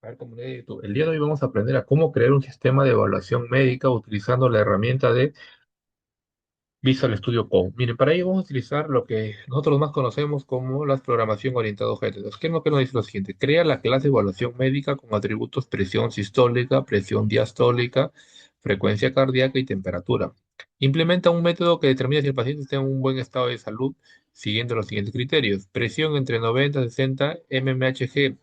A ver, comunidad de YouTube. El día de hoy vamos a aprender a cómo crear un sistema de evaluación médica utilizando la herramienta de Visual Studio Code. Miren, para ello vamos a utilizar lo que nosotros más conocemos como la programación orientada a objetos. ¿Qué es lo que nos dice lo siguiente? Crea la clase de evaluación médica con atributos presión sistólica, presión diastólica, frecuencia cardíaca y temperatura. Implementa un método que determina si el paciente está en un buen estado de salud siguiendo los siguientes criterios. Presión entre 90 y 60 mmHg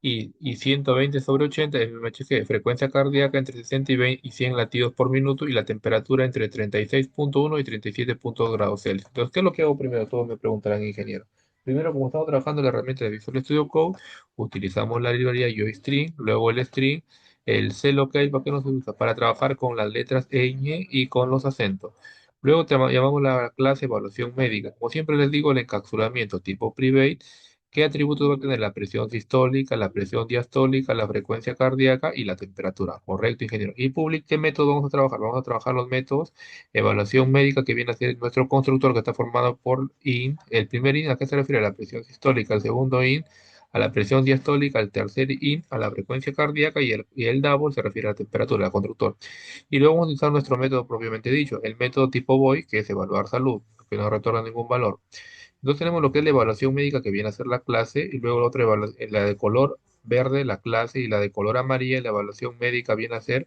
y 120/80 mmHg, frecuencia cardíaca entre 60 y 20 y 100 latidos por minuto y la temperatura entre 36,1 y 37,2 grados Celsius. Entonces, ¿qué es lo que hago primero? Todos me preguntarán, ingeniero. Primero, como estamos trabajando en la herramienta de Visual Studio Code, utilizamos la librería GeoString, luego el string, el clock, ¿para qué nos usa? Para trabajar con las letras ñ y con los acentos. Luego llamamos la clase evaluación médica. Como siempre les digo, el encapsulamiento tipo private. ¿Qué atributos va a tener la presión sistólica, la presión diastólica, la frecuencia cardíaca y la temperatura? Correcto, ingeniero. ¿Y public qué método vamos a trabajar? Vamos a trabajar los métodos evaluación médica que viene a ser nuestro constructor que está formado por IN. El primer IN, ¿a qué se refiere? A la presión sistólica. El segundo IN, a la presión diastólica. El tercer IN, a la frecuencia cardíaca. Y el double se refiere a la temperatura, al constructor. Y luego vamos a utilizar nuestro método propiamente dicho, el método tipo BOY, que es evaluar salud, que no retorna ningún valor. Entonces tenemos lo que es la evaluación médica que viene a ser la clase y luego la otra la de color verde, la clase, y la de color amarilla, la evaluación médica viene a ser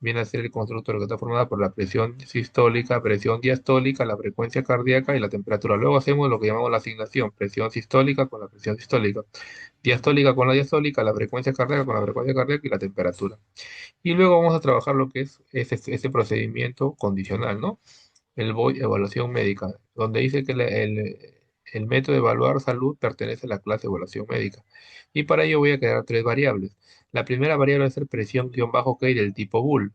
el constructor que está formada por la presión sistólica, presión diastólica, la frecuencia cardíaca y la temperatura. Luego hacemos lo que llamamos la asignación, presión sistólica con la presión sistólica, diastólica con la diastólica, la frecuencia cardíaca con la frecuencia cardíaca y la temperatura. Y luego vamos a trabajar lo que es ese procedimiento condicional, ¿no? El BOY, evaluación médica, donde dice que el método de evaluar salud pertenece a la clase de evaluación médica. Y para ello voy a crear tres variables. La primera variable va a ser presión-K del tipo Bull,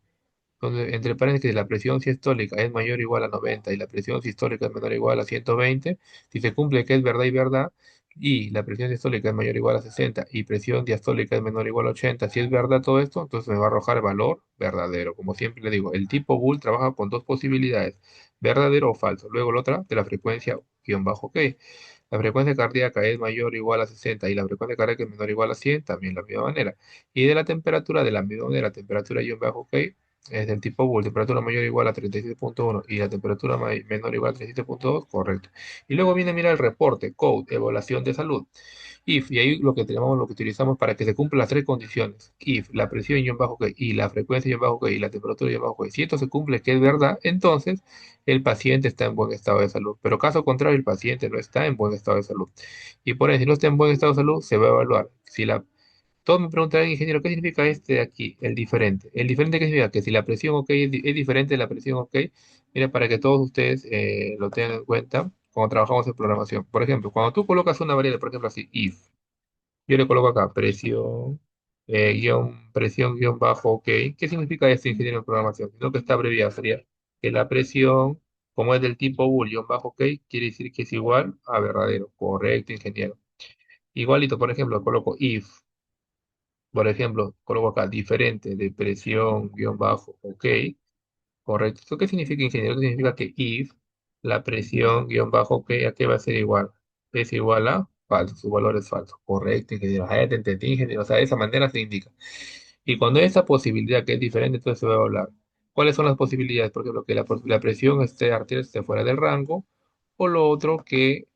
donde entre paréntesis la presión sistólica es mayor o igual a 90 y la presión sistólica es menor o igual a 120, si se cumple que es verdad y verdad, y la presión sistólica es mayor o igual a 60 y presión diastólica es menor o igual a 80, si es verdad todo esto, entonces me va a arrojar el valor verdadero. Como siempre le digo, el tipo Bull trabaja con dos posibilidades, verdadero o falso. Luego la otra de la frecuencia-K. La frecuencia cardíaca es mayor o igual a 60 y la frecuencia cardíaca es menor o igual a 100, también de la misma manera. Y de la temperatura, de la misma manera, temperatura-K es del tipo Bull, temperatura mayor o igual a 37,1 y la temperatura menor o igual a 37,2, correcto. Y luego viene, mira, el reporte, code, evaluación de salud. If, y ahí lo que utilizamos para que se cumplan las tres condiciones. If, la presión-K y la frecuencia-K y la temperatura-K. Si esto se cumple, que es verdad, entonces el paciente está en buen estado de salud. Pero caso contrario, el paciente no está en buen estado de salud. Y por eso, si no está en buen estado de salud, se va a evaluar. Todos me preguntarán, ingeniero, ¿qué significa este de aquí? El diferente. ¿El diferente qué significa? Que si la presión OK es diferente de la presión OK, mira, para que todos ustedes lo tengan en cuenta cuando trabajamos en programación. Por ejemplo, cuando tú colocas una variable, por ejemplo, así, if, yo le coloco acá presión guión bajo OK. ¿Qué significa esto, ingeniero en programación? Sino que está abreviado, sería que la presión, como es del tipo bool guión bajo OK, quiere decir que es igual a verdadero. Correcto, ingeniero. Igualito, por ejemplo, coloco if. Por ejemplo, coloco acá diferente de presión guión bajo, ok, correcto. ¿Esto qué significa, ingeniero? Significa que if la presión guión bajo, ok, ¿a qué va a ser igual? Es igual a falso, su valor es falso. Correcto, ingeniero. Ah, ya te entendí, ingeniero. O sea, de esa manera se indica. Y cuando hay esa posibilidad que es diferente, entonces se va a hablar. ¿Cuáles son las posibilidades? Por ejemplo, que la presión arterial esté fuera del rango, o lo otro, que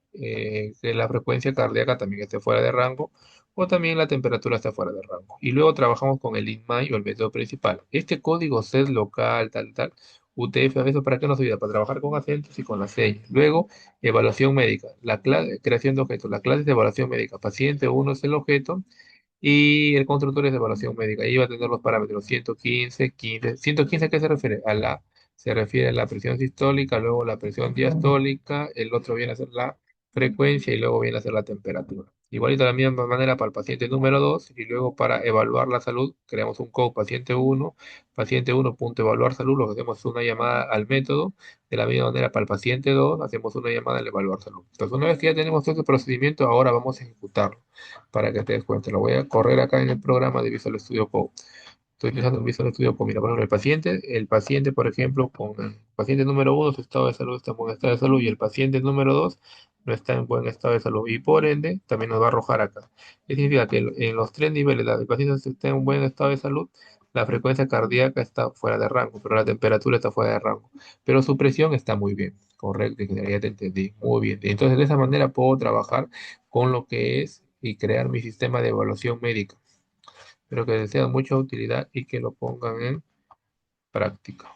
la frecuencia cardíaca también esté fuera de rango, o también la temperatura esté fuera de rango. Y luego trabajamos con el INMAI o el método principal. Este código set local, tal, tal, UTF, ¿eso para qué nos ayuda? Para trabajar con acentos y con las señas. Luego, evaluación médica, creación de objetos. La clase de evaluación médica, paciente uno es el objeto y el constructor es de evaluación médica. Ahí va a tener los parámetros 115, 15. ¿115 a qué se refiere? Se refiere a la presión sistólica, luego la presión diastólica, el otro viene a ser la frecuencia y luego viene a ser la temperatura. Igualito de la misma manera para el paciente número 2 y luego para evaluar la salud creamos un code paciente uno punto evaluar salud, lo que hacemos es una llamada al método. De la misma manera para el paciente 2 hacemos una llamada al evaluar salud. Entonces una vez que ya tenemos todo este procedimiento, ahora vamos a ejecutarlo para que te des cuenta. Lo voy a correr acá en el programa de Visual Studio Code. Estoy utilizando el Visual Studio Code. Mira, por ejemplo, el paciente, por ejemplo, con el paciente número uno, su estado de salud está en buen estado de salud y el paciente número dos no está en buen estado de salud. Y por ende, también nos va a arrojar acá. ¿Qué significa? Que en los tres niveles, el paciente está en buen estado de salud, la frecuencia cardíaca está fuera de rango, pero la temperatura está fuera de rango. Pero su presión está muy bien. Correcto, ya te entendí. Muy bien. Entonces, de esa manera puedo trabajar con lo que es y crear mi sistema de evaluación médica. Espero que les sea de mucha utilidad y que lo pongan en práctica.